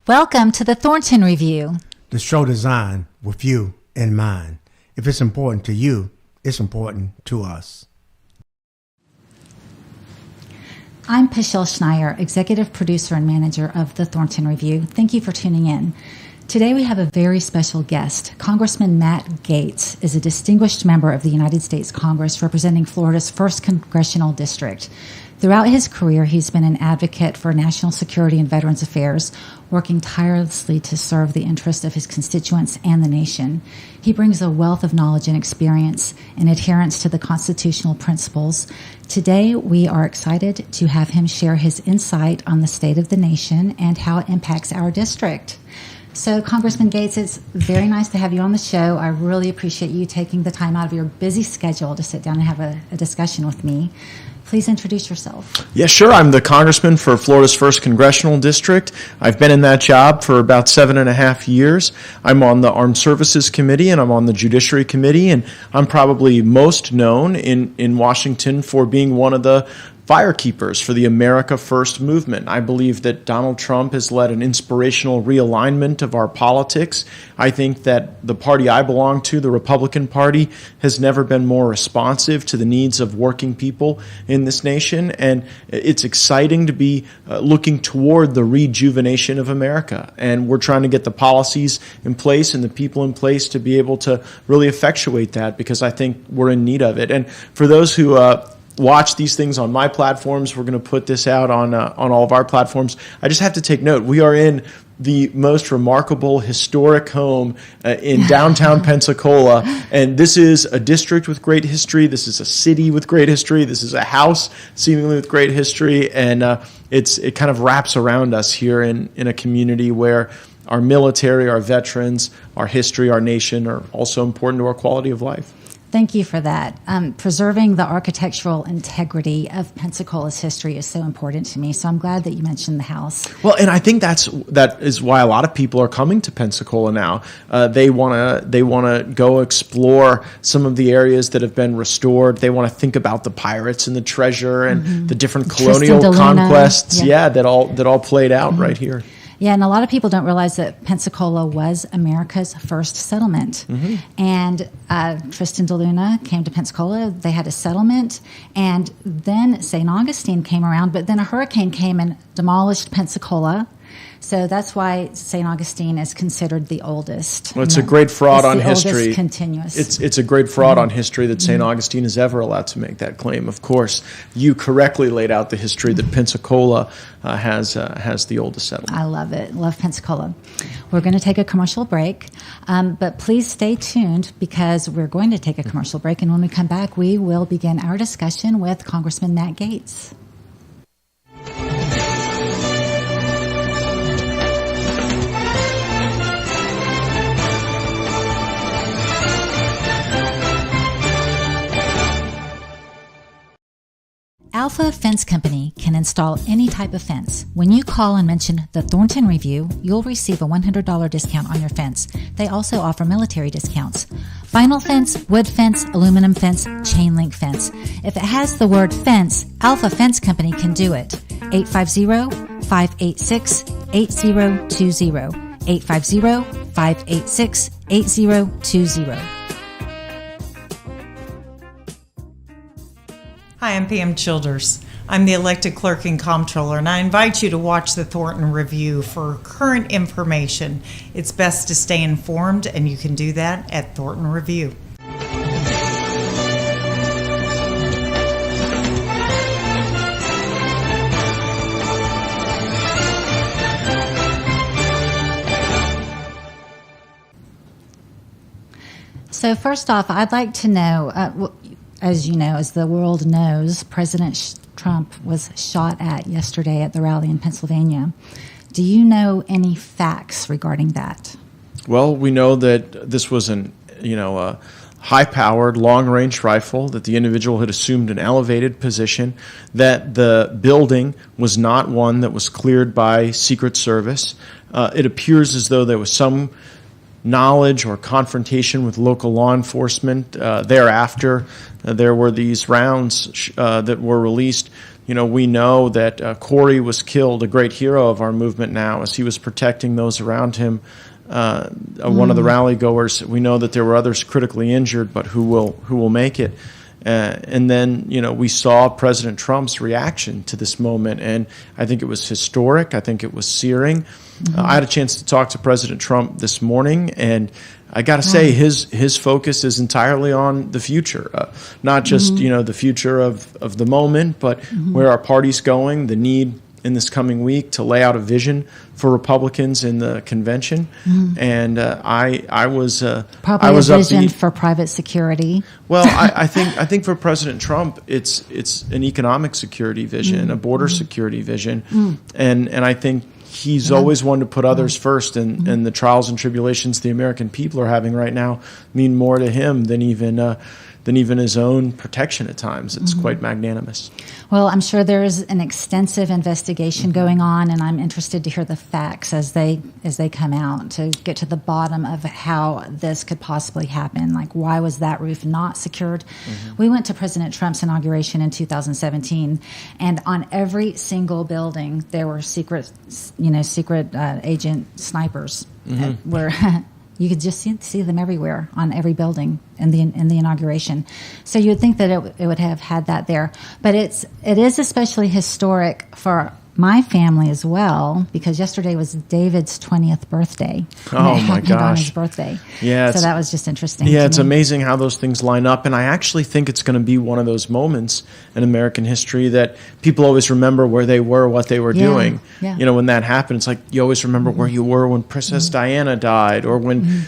Welcome to the Thornton Review. The show designed with you in mind. If it's important to you, it's important to us. I'm Pueschel Schneier, executive producer and manager of the Thornton Review. Thank you for tuning in. Today we have a very special guest. Congressman Matt Gaetz is a distinguished member of the United States Congress representing Florida's 1st Congressional District. Throughout his career, he's been an advocate for national security and veterans affairs, working tirelessly to serve the interests of his constituents and the nation. He brings a wealth of knowledge and experience in adherence to the constitutional principles. Today, we are excited to have him share his insight on the state of the nation and how it impacts our district. So, Congressman Gaetz, it's very nice to have you on the show. I really appreciate you taking the time out of your busy schedule to sit down and have a discussion with me. Please introduce yourself. Yeah, sure. I'm the Congressman for Florida's 1st Congressional District. I've been in that job for about 7.5 years. I'm on the Armed Services Committee and I'm on the Judiciary Committee, and I'm probably most known in Washington for being one of the firekeepers for the America First movement. I believe that Donald Trump has led an inspirational realignment of our politics. I think that the party I belong to, the Republican Party, has never been more responsive to the needs of working people in this nation. And it's exciting to be looking toward the rejuvenation of America. And we're trying to get the policies in place and the people in place to be able to really effectuate that, because I think we're in need of it. And for those who watch these things on my platforms, we're going to put this out on all of our platforms. I just have to take note, we are in the most remarkable historic home in downtown Pensacola, and this is a district with great history. This is a city with great history. This is a house seemingly with great history, and it kind of wraps around us here in a community where our military, our veterans, our history, our nation are also important to our quality of life. Thank you for that. Preserving the architectural integrity of Pensacola's history is so important to me, so I'm glad that you mentioned the house. Well, and I think that is why a lot of people are coming to Pensacola now. They want to go explore some of the areas that have been restored. They want to think about the pirates and the treasure and the different colonial conquests, that all played out right here. Yeah, and a lot of people don't realize that Pensacola was America's first settlement. And Tristan DeLuna came to Pensacola. They had a settlement, and then St. Augustine came around, but then a hurricane came and demolished Pensacola. So that's why St. Augustine is considered the oldest. Well, it's a great fraud on history. Continuous. It's a great fraud on history that St. Augustine is ever allowed to make that claim. Of course, you correctly laid out the history that Pensacola has the oldest settlement. I love it. Love Pensacola. We're going to take a commercial break, but please stay tuned because we're going to take a commercial break, and when we come back, we will begin our discussion with Congressman Matt Gaetz. Alpha Fence Company can install any type of fence. When you call and mention the Thornton Review, you'll receive a $100 discount on your fence. They also offer military discounts. Vinyl fence, wood fence, aluminum fence, chain link fence. If it has the word fence, Alpha Fence Company can do it. 850-586-8020. 850-586-8020. Hi, I'm Pam Childers. I'm the elected clerk and comptroller, and I invite you to watch the Thornton Review for current information. It's best to stay informed, and you can do that at Thornton Review. So first off, I'd like to know, as you know, as the world knows, President Trump was shot at yesterday at the rally in Pennsylvania. Do you know any facts regarding that? Well, we know that this was a high-powered, long-range rifle, that the individual had assumed an elevated position, that the building was not one that was cleared by Secret Service. It appears as though there was some knowledge or confrontation with local law enforcement. Thereafter, there were these rounds that were released. We know that Corey was killed, a great hero of our movement now, as he was protecting those around him. One of the rally goers. We know that there were others critically injured, but who will make it. And then, we saw President Trump's reaction to this moment, and I think it was historic. I think it was searing. I had a chance to talk to President Trump this morning, and I got to say his focus is entirely on the future, not just the future of the moment, but where our party's going, the need in this coming week to lay out a vision for Republicans in the convention, and I was probably I was a vision upbeat. for private security. Well, I think for President Trump, it's an economic security vision, a border security vision, and I think he's always wanted to put others first, and the trials and tribulations the American people are having right now mean more to him than even his own protection at times. It's quite magnanimous. Well, I'm sure there's an extensive investigation going on, and I'm interested to hear the facts as they come out to get to the bottom of how this could possibly happen. Like, why was that roof not secured? We went to President Trump's inauguration in 2017, and on every single building there were secret agent snipers where. You could just see them everywhere on every building in the inauguration. So you would think that it would have had that there. But it is especially historic for my family as well, because yesterday was David's 20th birthday. Oh, my gosh. On his birthday. Yeah. So that was just interesting. Yeah, it's me. amazing how those things line up. And I actually think it's going to be one of those moments in American history that people always remember where they were, what they were doing. Yeah. When that happened, it's like you always remember where you were when Princess Diana died, or when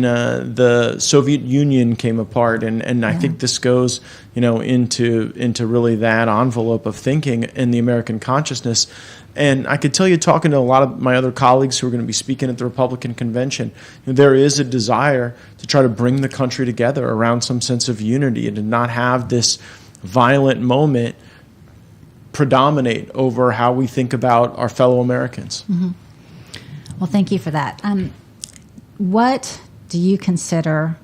the Soviet Union came apart. And I think this goes, into really that envelope of thinking in the American consciousness. And I could tell you, talking to a lot of my other colleagues who are going to be speaking at the Republican convention, there is a desire to try to bring the country together around some sense of unity and to not have this violent moment predominate over how we think about our fellow Americans. Well, thank you for that. What do you consider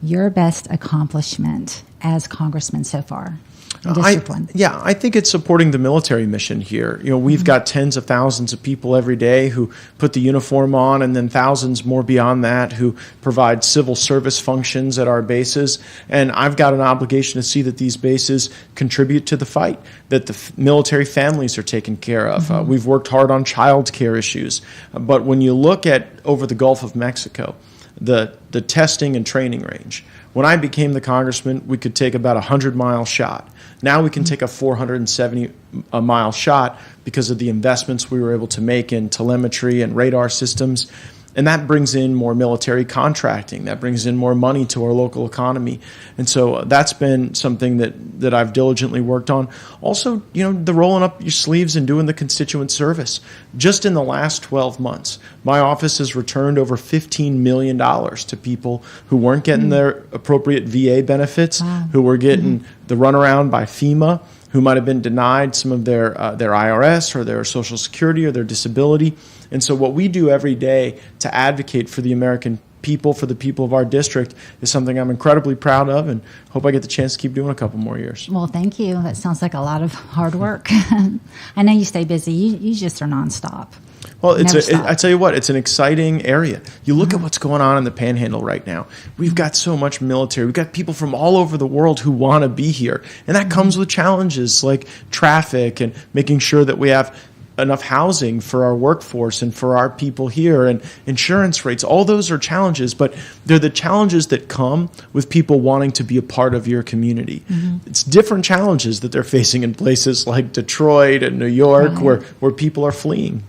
your best accomplishment as Congressman so far? District 1. Yeah, I think it's supporting the military mission here. We've got tens of thousands of people every day who put the uniform on, and then thousands more beyond that who provide civil service functions at our bases. And I've got an obligation to see that these bases contribute to the fight, that the military families are taken care of. We've worked hard on child care issues. But when you look at over the Gulf of Mexico, the testing and training range, when I became the congressman, we could take about a 100-mile shot. Now we can take a 470-mile shot because of the investments we were able to make in telemetry and radar systems. And that brings in more military contracting. That brings in more money to our local economy. And so that's been something that I've diligently worked on. Also, the rolling up your sleeves and doing the constituent service. Just in the last 12 months, my office has returned over $15 million to people who weren't getting their appropriate VA benefits, who were getting the runaround by FEMA, who might have been denied some of their IRS or their Social Security or their disability. And so what we do every day to advocate for the American people, for the people of our district, is something I'm incredibly proud of and hope I get the chance to keep doing a couple more years. Well, thank you. That sounds like a lot of hard work. I know you stay busy. You just are nonstop. Well, I tell you what, it's an exciting area. You look at what's going on in the Panhandle right now. We've got so much military. We've got people from all over the world who want to be here. And that comes with challenges like traffic and making sure that we have enough housing for our workforce and for our people here, and insurance rates. All those are challenges, but they're the challenges that come with people wanting to be a part of your community. It's different challenges that they're facing in places like Detroit and New York, where people are fleeing.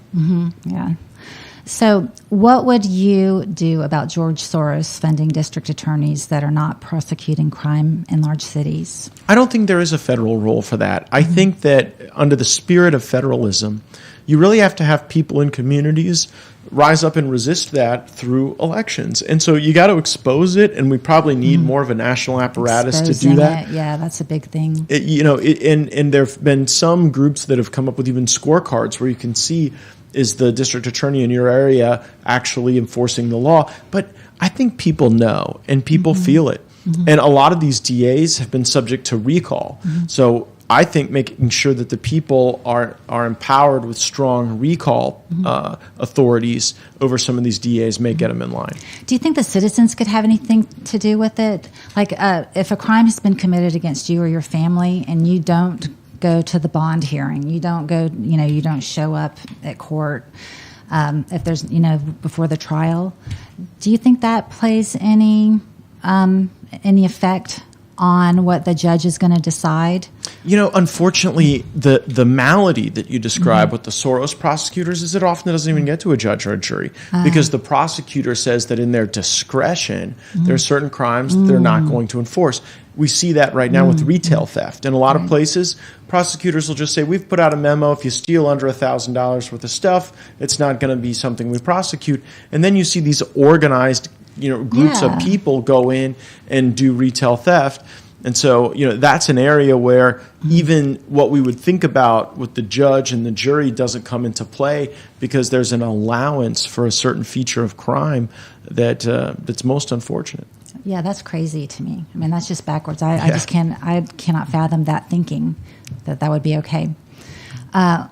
Yeah. So what would you do about George Soros funding district attorneys that are not prosecuting crime in large cities? I don't think there is a federal role for that. I think that under the spirit of federalism, you really have to have people in communities rise up and resist that through elections. And so you got to expose it, and we probably need more of a national apparatus to do that. Yeah, that's a big thing. And there have been some groups that have come up with even scorecards where you can see is the district attorney in your area actually enforcing the law? But I think people know and people feel it. And a lot of these DAs have been subject to recall. So I think making sure that the people are empowered with strong recall authorities over some of these DAs may get them in line. Do you think the citizens could have anything to do with it? Like if a crime has been committed against you or your family and you don't go to the bond hearing, you don't go, you don't show up at court, if there's, before the trial, do you think that plays any effect on what the judge is going to decide? Unfortunately, the malady that you describe with the Soros prosecutors is it often doesn't even get to a judge or a jury because the prosecutor says that in their discretion, there are certain crimes that they're not going to enforce. We see that right now with retail theft. In a lot of places, prosecutors will just say, we've put out a memo. If you steal under $1,000 worth of stuff, it's not going to be something we prosecute. And then you see these organized groups of people go in and do retail theft. And so, that's an area where even what we would think about with the judge and the jury doesn't come into play because there's an allowance for a certain feature of crime that's most unfortunate. Yeah, that's crazy to me. I mean, that's just backwards. I cannot fathom that thinking that would be okay. How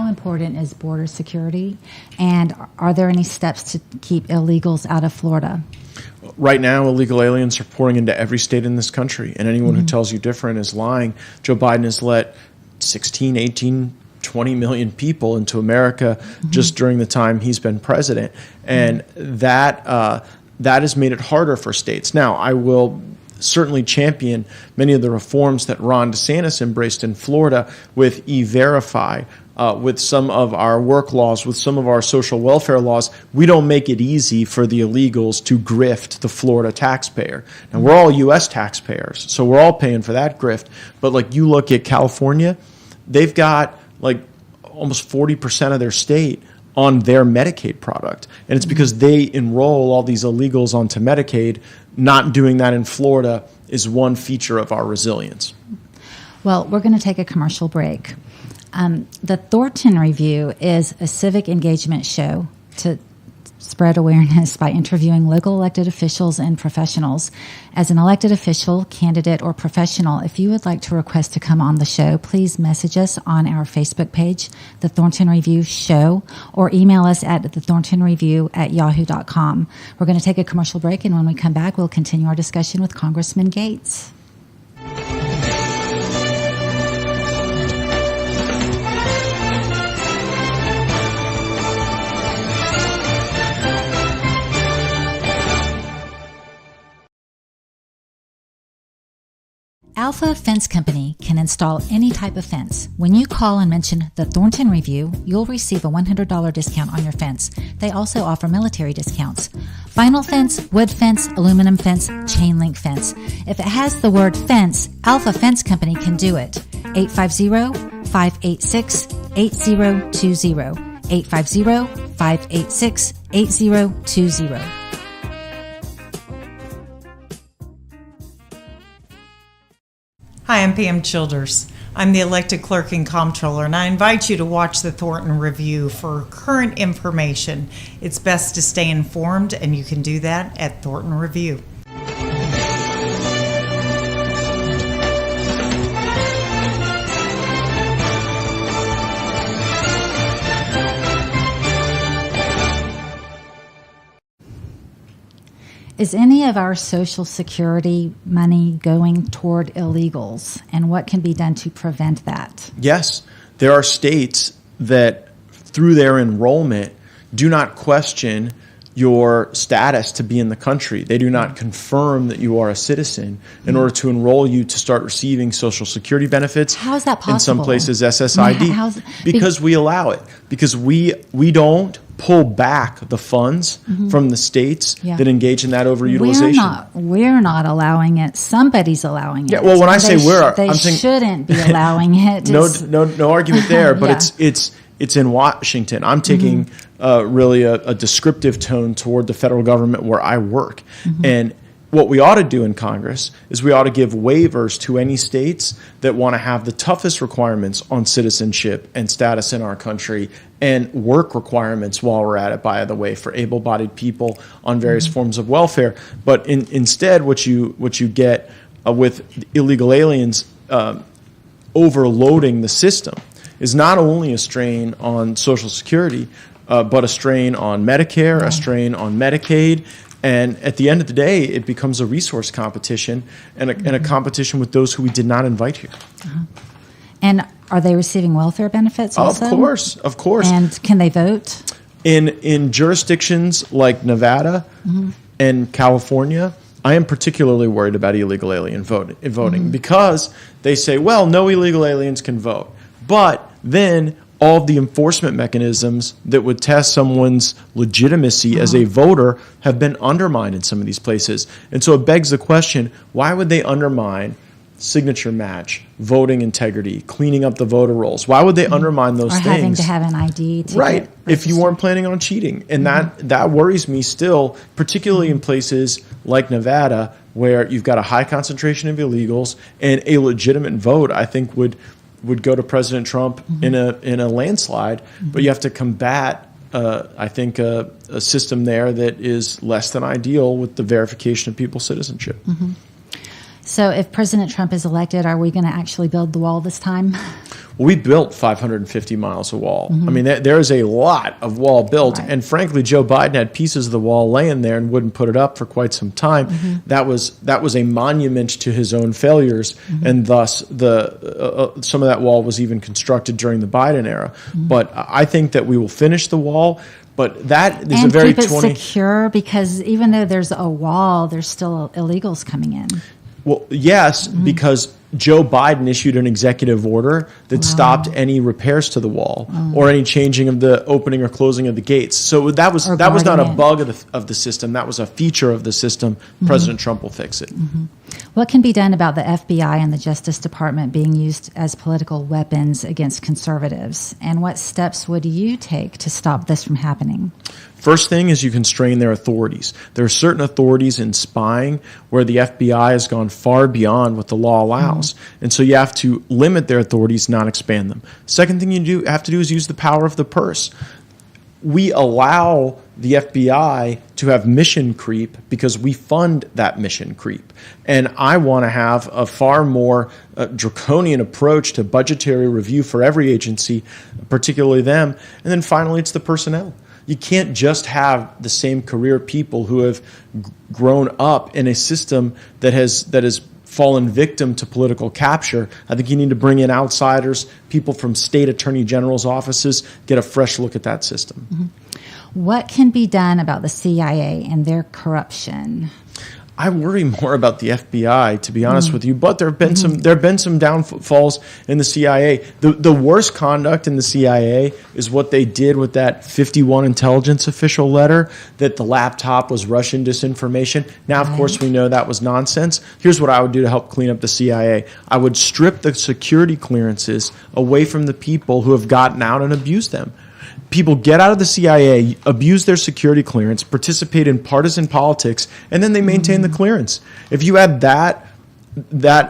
important is border security, and are there any steps to keep illegals out of Florida? Right now, illegal aliens are pouring into every state in this country, and anyone who tells you different is lying. Joe Biden has let 16, 18, 20 million people into America just during the time he's been president, and that has made it harder for states. Now, I will certainly champion many of the reforms that Ron DeSantis embraced in Florida with E-Verify, with some of our work laws, with some of our social welfare laws. We don't make it easy for the illegals to grift the Florida taxpayer. Now, we're all U.S. taxpayers, so we're all paying for that grift. But you look at California, they've got almost 40% of their state on their Medicaid product. And it's because they enroll all these illegals onto Medicaid. Not doing that in Florida is one feature of our resilience. Well, we're going to take a commercial break. The Thornton Review is a civic engagement show to spread awareness by interviewing local elected officials and professionals. As an elected official, candidate, or professional, if you would like to request to come on the show, please message us on our Facebook page, The Thornton Review Show, or email us at thethorntonreview@yahoo.com. We're going to take a commercial break, and when we come back, we'll continue our discussion with Congressman Gaetz. Alpha Fence Company can install any type of fence. When you call and mention the Thornton Review, you'll receive a $100 discount on your fence. They also offer military discounts. Vinyl fence, wood fence, aluminum fence, chain link fence. If it has the word fence, Alpha Fence Company can do it. 850-586-8020. 850-586-8020. Hi, I'm Pam Childers. I'm the elected clerk and comptroller, and I invite you to watch the Thornton Review for current information. It's best to stay informed, and you can do that at Thornton Review. Is any of our Social Security money going toward illegals, and what can be done to prevent that? Yes. There are states that, through their enrollment, do not question your status to be in the country. They do not confirm that you are a citizen in order to enroll you to start receiving Social Security benefits. How is that possible? In some places, SSID. Because we allow it. Because we don't pull back the funds from the states that engage in that overutilization. We're not allowing it. Somebody's allowing it. Yeah, well, when I say we're, I'm saying shouldn't be allowing it. No argument there. But it's in Washington. I'm taking really a descriptive tone toward the federal government where I work, and what we ought to do in Congress is we ought to give waivers to any states that want to have the toughest requirements on citizenship and status in our country, and work requirements while we're at it, by the way, for able-bodied people on various forms of welfare. But instead, what you get with illegal aliens overloading the system is not only a strain on Social Security, but a strain on Medicare, a strain on Medicaid. And at the end of the day, it becomes a resource competition and a competition with those who we did not invite here. And are they receiving welfare benefits also? Of course. And can they vote? In jurisdictions like Nevada and California, I am particularly worried about illegal alien voting because they say, well, no illegal aliens can vote. But then all of the enforcement mechanisms that would test someone's legitimacy as a voter have been undermined in some of these places. And so it begs the question, why would they undermine signature match, voting integrity, cleaning up the voter rolls? Why would they undermine those things? Or having to have an ID to right, get if you weren't planning on cheating. And that worries me still, particularly in places like Nevada, where you've got a high concentration of illegals, and a legitimate vote, I think, would go to President Trump in a landslide. But you have to combat, I think, a system there that is less than ideal with the verification of people's citizenship. So if President Trump is elected, are we going to actually build the wall this time? Well, we built 550 miles of wall. I mean, there is a lot of wall built. Right. And frankly, Joe Biden had pieces of the wall laying there and wouldn't put it up for quite some time. That was a monument to his own failures. And thus, some of that wall was even constructed during the Biden era. But I think that we will finish the wall. But that is and a very keep it secure, because even though there's a wall, there's still illegals coming in. Well, yes, because Joe Biden issued an executive order that stopped any repairs to the wall or any changing of the opening or closing of the gates. So that was not a bug of the system. That was a feature of the system. President Trump will fix it. What can be done about the FBI and the Justice Department being used as political weapons against conservatives? And what steps would you take to stop this from happening? First thing is you constrain their authorities. There are certain authorities in spying where the FBI has gone far beyond what the law allows. And so you have to limit their authorities, not expand them. Second thing you have to do is use the power of the purse. We allow the FBI to have mission creep because we fund that mission creep. And I want to have a far more draconian approach to budgetary review for every agency, particularly them. And then finally, it's the personnel. You can't just have the same career people who have grown up in a system that has fallen victim to political capture. I think you need to bring in outsiders, people from state attorney general's offices, get a fresh look at that system. What can be done about the CIA and their corruption? I worry more about the FBI, to be honest with you. But there have been some downfalls in the CIA. The worst conduct in the CIA is what they did with that 51 intelligence official letter that the laptop was Russian disinformation. Now, of course, we know that was nonsense. Here's what I would do to help clean up the CIA. I would strip the security clearances away from the people who have gotten out and abused them. People get out of the CIA, abuse their security clearance, participate in partisan politics, and then they maintain the clearance. If you had that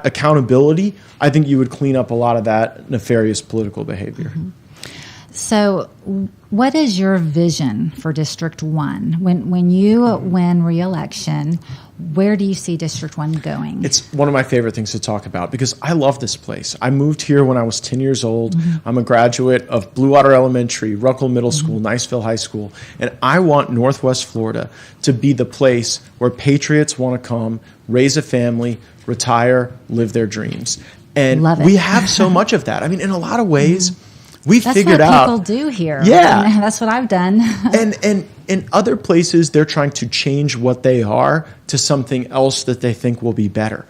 accountability, I think you would clean up a lot of that nefarious political behavior. So what is your vision for District 1? When you win re-election, where do you see District 1 going? It's one of my favorite things to talk about because I love this place. I moved here when I was 10 years old. I'm a graduate of Blue Water Elementary, Ruckle Middle School, Niceville High School, and I want Northwest Florida to be the place where patriots want to come, raise a family, retire, live their dreams. And we have so much of that. I mean, in a lot of ways, we've figured out. That's what people do here. Yeah. And that's what I've done. And in other places, they're trying to change what they are to something else that they think will be better.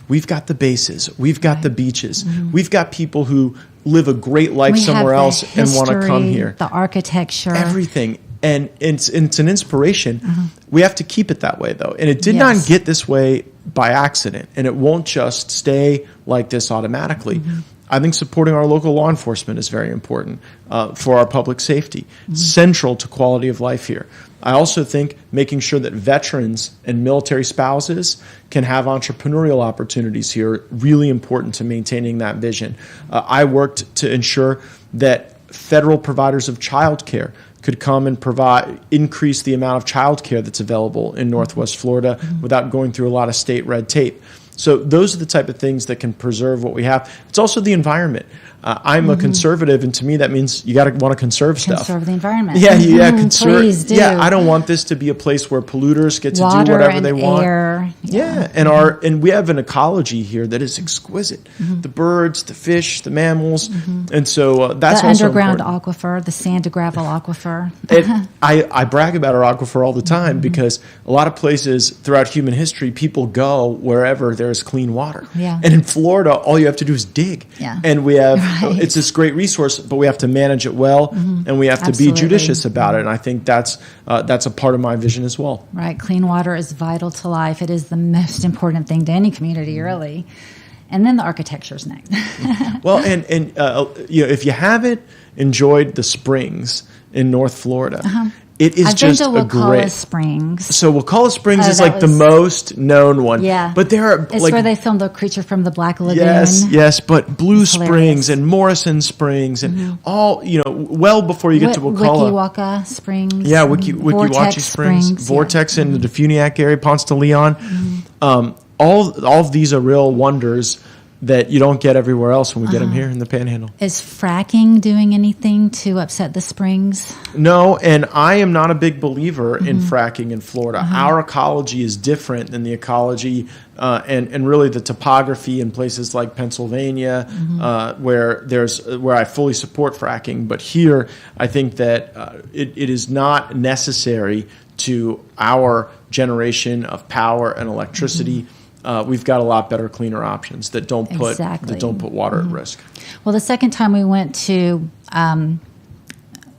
We've got the bases. We've got the beaches. We've got people who live a great life somewhere else and want to come here. The architecture. Everything. And it's an inspiration. We have to keep it that way, though. And it did not get this way by accident. And it won't just stay like this automatically. I think supporting our local law enforcement is very important for our public safety, central to quality of life here. I also think making sure that veterans and military spouses can have entrepreneurial opportunities here, really important to maintaining that vision. I worked to ensure that federal providers of child care could come and increase the amount of child care that's available in Northwest Florida without going through a lot of state red tape. So those are the type of things that can preserve what we have. It's also the environment. I'm a conservative, and to me that means you got to want to conserve stuff. Conserve the environment. Yeah, conserve. Please do. Yeah, I don't want this to be a place where polluters get to Water do whatever and they want. air. Yeah, and we have an ecology here that is exquisite. The birds, the fish, the mammals, and so that's the also underground important. aquifer, the sand to gravel aquifer. I brag about our aquifer all the time because a lot of places throughout human history, people go wherever there's clean water. Yeah. And in Florida, all you have to do is dig. Yeah. And we have Right. it's this great resource, but we have to manage it well, and we have to Absolutely. be judicious about it. And I think that's a part of my vision as well. Right. Clean water is vital to life. It is the most important thing to any community, really. And then the architecture's next. Well, and if you haven't enjoyed the springs in North Florida, it is I've just been to a great. Wacala Springs. So Wacala Springs Oh, is that like the was- most known one. Yeah. But there are It's like where they filmed The Creature from the Black Lagoon. yes, but Blue It's Springs hilarious. and Morrison Springs and all well before you get to Wacala. Wikiwaka Springs. Yeah, Vortex Wikiwachi Springs, Vortex in the Defuniak area, Ponce de Leon. All of these are real wonders that you don't get everywhere else when we get them here in the Panhandle. Is fracking doing anything to upset the springs? No, and I am not a big believer in fracking in Florida. Our ecology is different than the ecology and really the topography in places like Pennsylvania, where I fully support fracking. But here, I think that it is not necessary to our generation of power and electricity. We've got a lot better, cleaner options that don't put water at risk. Well, the second time we went to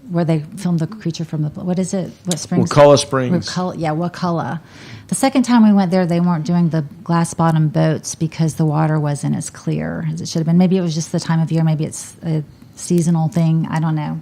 where they filmed The Creature from the what is it? What springs? Wacala Springs. Wacala. The second time we went there, they weren't doing the glass bottom boats because the water wasn't as clear as it should have been. Maybe it was just the time of year. Maybe it's a seasonal thing. I don't know.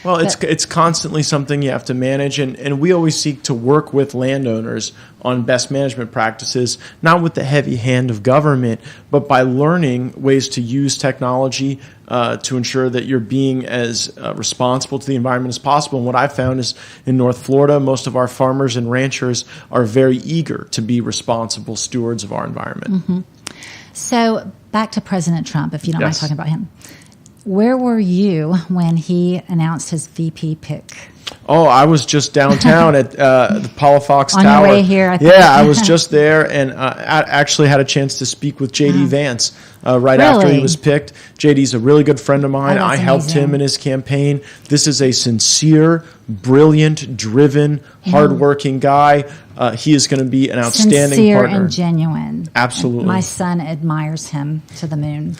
Well, it's constantly something you have to manage, and we always seek to work with landowners on best management practices, not with the heavy hand of government, but by learning ways to use technology to ensure that you're being as responsible to the environment as possible. And what I've found is in North Florida, most of our farmers and ranchers are very eager to be responsible stewards of our environment. So back to President Trump, if you don't mind Yes. talking about him. Where were you when he announced his VP pick? Oh, I was just downtown at the Palafox On Tower. your way here, I think. Yeah, I was just there, and I actually had a chance to speak with J.D. Vance right after he Really? was picked. J.D.'s a really good friend of mine. Oh, I that's helped him amazing. in his campaign. This is a sincere, brilliant, driven, hardworking guy. He is going to be an outstanding Sincere partner. and genuine. Absolutely. My son admires him to the moon.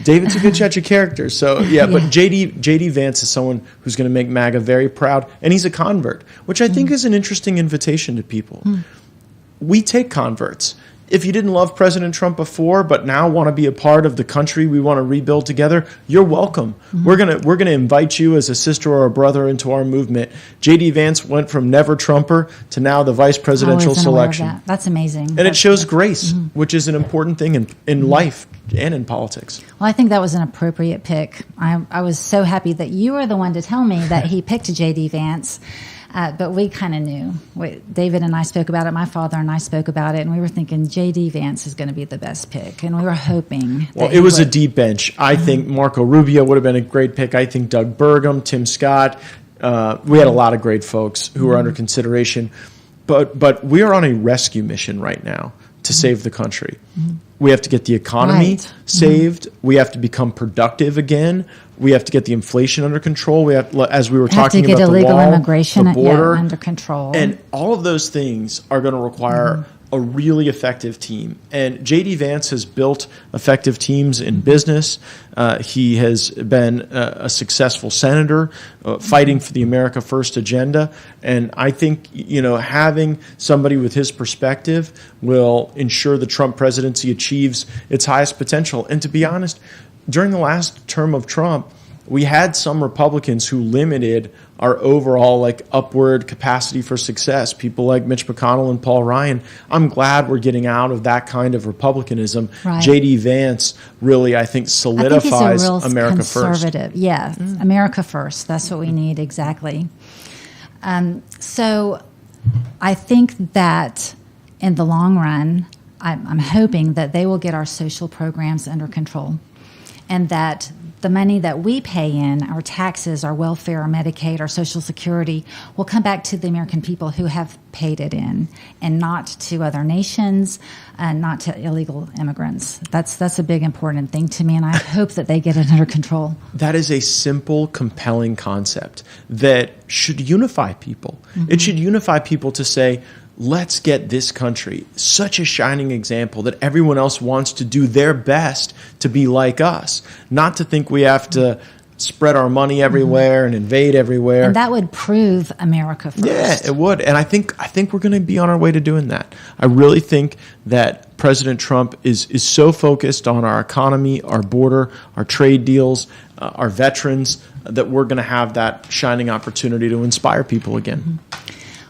David's a good judge of character. So, yeah, but J.D. Vance is someone who's going to make MAGA very proud, and he's a convert, which I think is an interesting invitation to people. We take converts. If you didn't love President Trump before, but now want to be a part of the country we want to rebuild together, you're welcome. We're gonna invite you as a sister or a brother into our movement. J.D. Vance went from never Trumper to now the vice presidential I wasn't aware of selection. that. That's amazing. And it shows grace, which is an important thing in life and in politics. Well, I think that was an appropriate pick. I was so happy that you were the one to tell me that he picked J.D. Vance. But we kind of knew. David and I spoke about it. My father and I spoke about it, and we were thinking J.D. Vance is going to be the best pick, and we were hoping. Well, that it was he a would. deep bench. I think Marco Rubio would have been a great pick. I think Doug Burgum, Tim Scott. We had a lot of great folks who were under consideration. But we are on a rescue mission right now to save the country. We have to get the economy Right. saved. We have to become productive again. We have to get the inflation under control. We have, as we were Have to talking get about the illegal wall, immigration the border, under control. and all of those things are going to require a really effective team. And J.D. Vance has built effective teams in business. He has been a successful senator fighting for the America First agenda. And I think, having somebody with his perspective will ensure the Trump presidency achieves its highest potential. And to be honest, during the last term of Trump, we had some Republicans who limited our overall upward capacity for success. People like Mitch McConnell and Paul Ryan. I'm glad we're getting out of that kind of Republicanism. Right. J.D. Vance really, I think, solidifies America conservative. First. Yeah, America first. That's what we need, exactly. So I think that in the long run, I'm hoping that they will get our social programs under control, and that the money that we pay in, our taxes, our welfare, our Medicaid, our Social Security, will come back to the American people who have paid it in, and not to other nations, and not to illegal immigrants. That's a big important thing to me, and I hope that they get it under control. That is a simple, compelling concept that should unify people. Mm-hmm. It should unify people to say, let's get this country such a shining example that everyone else wants to do their best to be like us, not to think we have to spread our money everywhere and invade everywhere. And that would prove America first. Yeah, it would. And I think we're going to be on our way to doing that. I really think that President Trump is so focused on our economy, our border, our trade deals, our veterans, that we're going to have that shining opportunity to inspire people again. Mm-hmm.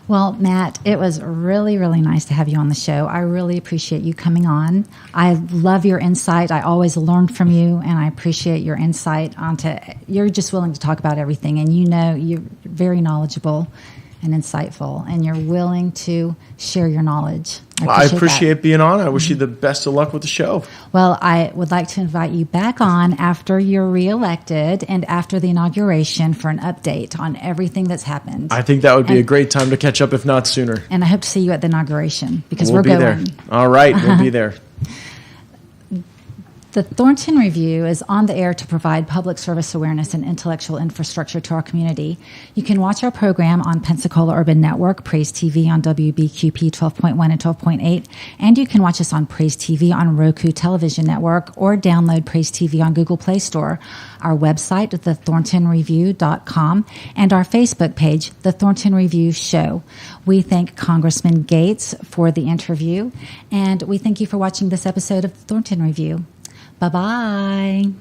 Well, Matt, it was really, really nice to have you on the show. I really appreciate you coming on. I love your insight. I always learn from you, and I appreciate your insight you're just willing to talk about everything, and you're very knowledgeable and insightful, and you're willing to share your knowledge. I appreciate being on. I wish you the best of luck with the show. Well, I would like to invite you back on after you're reelected and after the inauguration for an update on everything that's happened. I think that would be a great time to catch up, if not sooner. And I hope to see you at the inauguration, because we'll be going. There. All right, we'll be there. The Thornton Review is on the air to provide public service awareness and intellectual infrastructure to our community. You can watch our program on Pensacola Urban Network, Praise TV on WBQP 12.1 and 12.8, and you can watch us on Praise TV on Roku Television Network, or download Praise TV on Google Play Store. Our website, thethorntonreview.com, and our Facebook page, The Thornton Review Show. We thank Congressman Gaetz for the interview, and we thank you for watching this episode of The Thornton Review. Bye-bye.